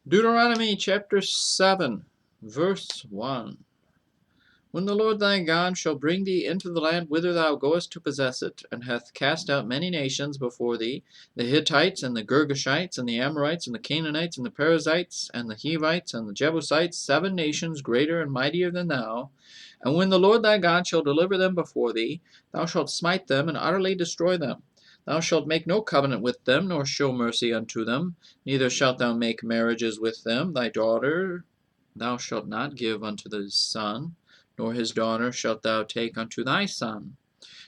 Deuteronomy chapter 7, verse 1. When the Lord thy God shall bring thee into the land whither thou goest to possess it, and hath cast out many nations before thee, the Hittites, and the Girgashites, and the Amorites, and the Canaanites, and the Perizzites, and the Hivites, and the Jebusites, 7 nations greater and mightier than thou, and when the Lord thy God shall deliver them before thee, thou shalt smite them and utterly destroy them. Thou shalt make no covenant with them, nor show mercy unto them, neither shalt thou make marriages with them. Thy daughter thou shalt not give unto the son, nor his daughter shalt thou take unto thy son.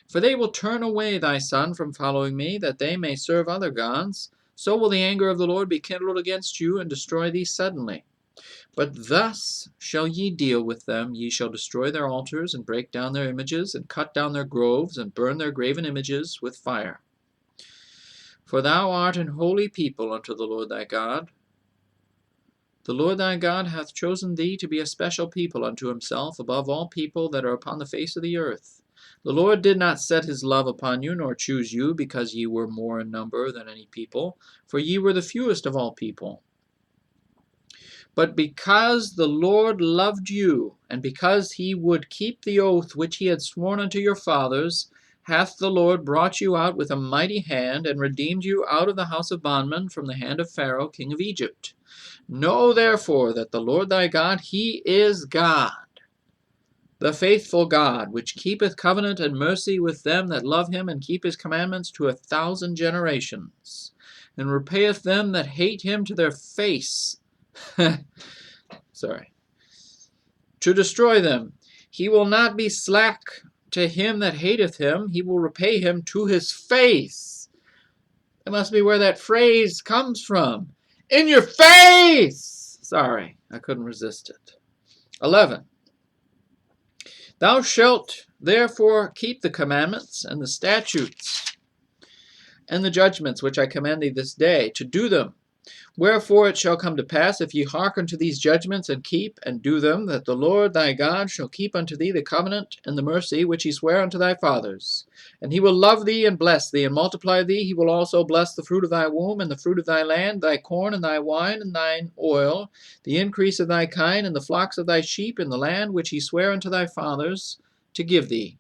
For they will turn away thy son from following me, that they may serve other gods. So will the anger of the Lord be kindled against you, and destroy thee suddenly. But thus shall ye deal with them. Ye shall destroy their altars, and break down their images, and cut down their groves, and burn their graven images with fire. For thou art an holy people unto the Lord thy God. The Lord thy God hath chosen thee to be a special people unto himself above all people that are upon the face of the earth. The Lord did not set his love upon you, nor choose you, because ye were more in number than any people, for ye were the fewest of all people. But because the Lord loved you, and because he would keep the oath which he had sworn unto your fathers, hath the Lord brought you out with a mighty hand, and redeemed you out of the house of bondmen from the hand of Pharaoh king of Egypt. Know therefore that the Lord thy God, he is God, the faithful God, which keepeth covenant and mercy with them that love him and keep his commandments to 1,000 generations, and repayeth them that hate him to their face. To destroy them. He will not be slack to him that hateth him, he will repay him to his face. That must be where that phrase comes from. In your face! Sorry, I couldn't resist it. 11. Thou shalt therefore keep the commandments and the statutes and the judgments which I command thee this day, to do them. Wherefore it shall come to pass, if ye hearken to these judgments, and keep and do them, that the Lord thy God shall keep unto thee the covenant and the mercy which he sware unto thy fathers. And he will love thee and bless thee and multiply thee. He will also bless the fruit of thy womb, and the fruit of thy land, thy corn and thy wine and thine oil, the increase of thy kine, and the flocks of thy sheep, in the land which he sware unto thy fathers to give thee.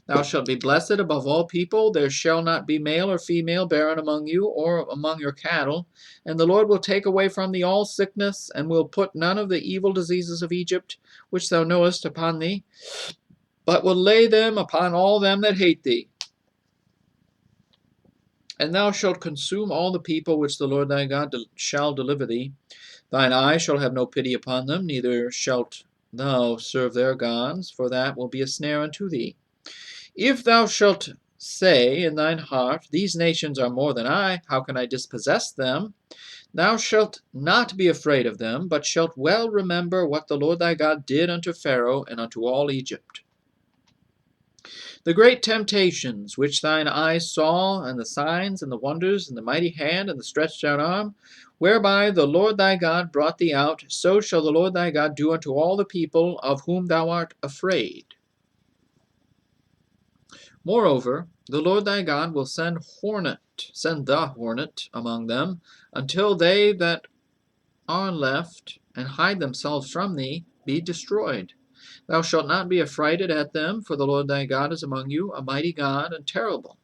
Thou shalt be blessed above all people. There shall not be male or female barren among you, or among your cattle. And the Lord will take away from thee all sickness, and will put none of the evil diseases of Egypt, which thou knowest, upon thee, but will lay them upon all them that hate thee. And thou shalt consume all the people which the Lord thy God shall deliver thee. Thine eye shall have no pity upon them, neither shalt thou serve their gods, for that will be a snare unto thee. If thou shalt say in thine heart, These nations are more than I, how can I dispossess them? Thou shalt not be afraid of them, but shalt well remember what the Lord thy God did unto Pharaoh and unto all Egypt. The great temptations which thine eyes saw, and the signs, and the wonders, and the mighty hand, and the stretched out arm, whereby the Lord thy God brought thee out, so shall the Lord thy God do unto all the people of whom thou art afraid. Moreover, the Lord thy God will send the hornet among them, until they that are left and hide themselves from thee be destroyed. Thou shalt not be affrighted at them, for the Lord thy God is among you, a mighty God and terrible.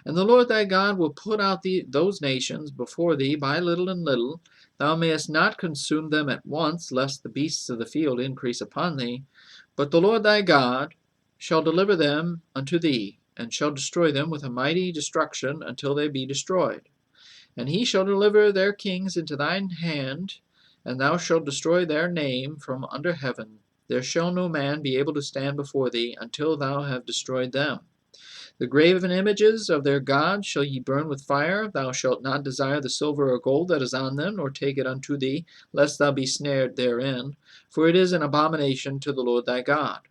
And the Lord thy God will put out those nations before thee by little and little. Thou mayest not consume them at once, lest the beasts of the field increase upon thee. But the Lord thy God shall deliver them unto thee, and shall destroy them with a mighty destruction until they be destroyed. And he shall deliver their kings into thine hand, and thou shalt destroy their name from under heaven. There shall no man be able to stand before thee until thou have destroyed them. The graven images of their gods shall ye burn with fire. Thou shalt not desire the silver or gold that is on them, nor take it unto thee, lest thou be snared therein, for it is an abomination to the Lord thy God.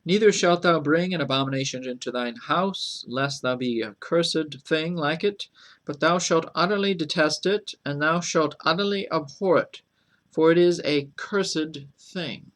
Neither shalt thou bring an abomination into thine house, lest thou be a cursed thing like it, but thou shalt utterly detest it, and thou shalt utterly abhor it, for it is a cursed thing.